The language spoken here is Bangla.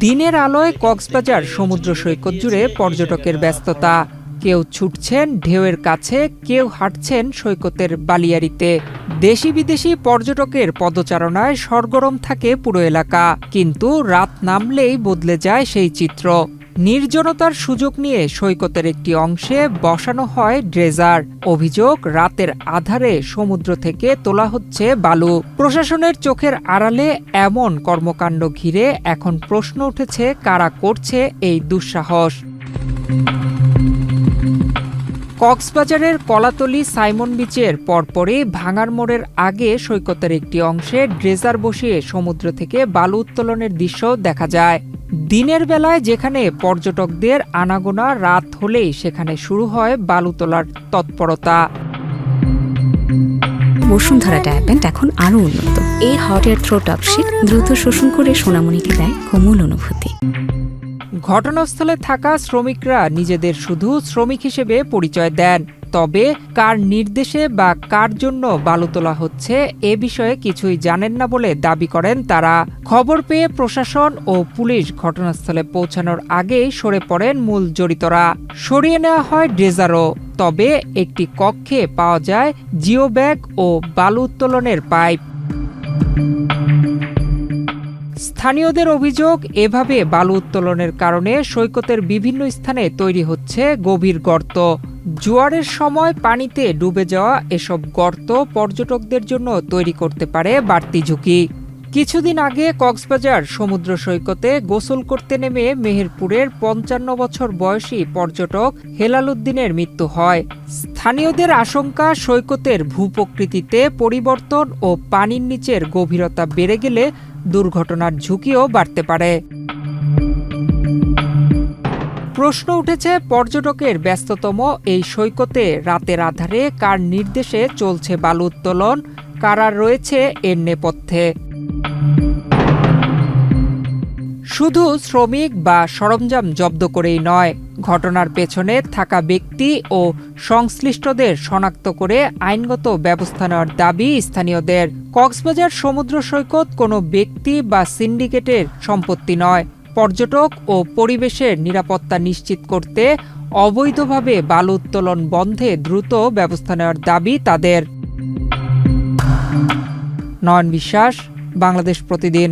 দিনের আলোয় কক্সবাজার সমুদ্র সৈকত জুড়ে পর্যটকের ব্যস্ততা। কেউ ছুটছেন ঢেউয়ের কাছে, কেউ হাঁটছেন সৈকতের বালিয়াড়িতে। দেশি বিদেশি পর্যটকের পদচারণায় সরগরম থাকে পুরো এলাকা, কিন্তু রাত নামলেই বদলে যায় সেই চিত্র। নির্জনতার সুযোগ নিয়ে সৈকতের একটি অংশে বসানো হয় ড্রেজার। অভিযোগ, রাতের আধারে সমুদ্র থেকে তোলা হচ্ছে বালু। প্রশাসনের চোখের আড়ালে এমন কর্মকাণ্ড ঘিরে এখন প্রশ্ন উঠেছে, কারা করছে এই দুঃসাহস। কক্সবাজারের কলাতলী সাইমন বিচের পরপরই ভাঙার মোড়ের আগে সৈকতের একটি অংশে ড্রেজার বসিয়ে সমুদ্র থেকে বালু উত্তোলনের দৃশ্য দেখা যায়। দিনের বেলায় যেখানে পর্যটকদের আনাগোনা, রাত হলেই সেখানে শুরু হয় বালু তোলার তৎপরতা। বসুন্ধরা ডায়াপেন্ট এখন আরো উন্নত। এই hot air through top sheet দ্রুত শোষণ করে সোনামণিকে দেয় কোমল অনুভূতি। ঘটনাস্থলে থাকা শ্রমিকরা নিজেদের শুধু শ্রমিক হিসেবে পরিচয় দেন, তবে কার নির্দেশে বা কার জন্য বালু তোলা হচ্ছে এ বিষয়ে কিছুই জানেন না বলে দাবি করেন তারা। খবর পেয়ে প্রশাসন ও পুলিশ ঘটনাস্থলে পৌঁছানোর আগেই সরে পড়েন মূল জড়িতরা। সরিয়ে নেওয়া হয় ড্রেজারও, তবে একটি কক্ষে পাওয়া যায় জিও ব্যাগ ও বালু উত্তোলনের পাইপ। স্থানীয়দের অভিযোগ, এভাবে বালু উত্তোলনের কারণে সৈকতের বিভিন্ন স্থানে তৈরি হচ্ছে গভীর গর্ত। জোয়ারের সময় পানিতে ডুবে যাওয়া এসব গর্ত পর্যটকদের জন্য তৈরি করতে পারে বাড়তি ঝুঁকি। কিছুদিন আগে কক্সবাজার সমুদ্র সৈকতে গোসল করতে নেমে মেহেরপুরের ৫৫ বছর বয়সী পর্যটক হেলাল উদ্দিনের মৃত্যু হয়। স্থানীয়দের আশঙ্কা, সৈকতের ভূপ্রকৃতিতে পরিবর্তন ও পানির নিচের গভীরতা বেড়ে গেলে দুর্ঘটনার ঝুঁকিও বাড়তে পারে। প্রশ্ন উঠেছে, পর্যটকের ব্যস্ততম এই সৈকতে রাতের আধারে কার নির্দেশে চলছে বালু উত্তোলন, কারা রয়েছে এর নেপথ্যে। শুধু শ্রমিক বা সরঞ্জাম জব্দ করেই নয়, ঘটনার পেছনে থাকা ব্যক্তি ও সংশ্লিষ্টদের শনাক্ত করে আইনগত ব্যবস্থা নেওয়ার দাবি স্থানীয়দের। কক্সবাজার সমুদ্র সৈকত কোনো ব্যক্তি বা সিন্ডিকেটের সম্পত্তি নয়। পর্যটক ও পরিবেশের নিরাপত্তা নিশ্চিত করতে অবৈধভাবে বালু উত্তোলন বন্ধে দ্রুত ব্যবস্থা নেওয়ার দাবি তাদের। নয়ন বিশ্বাস, বাংলাদেশ প্রতিদিন।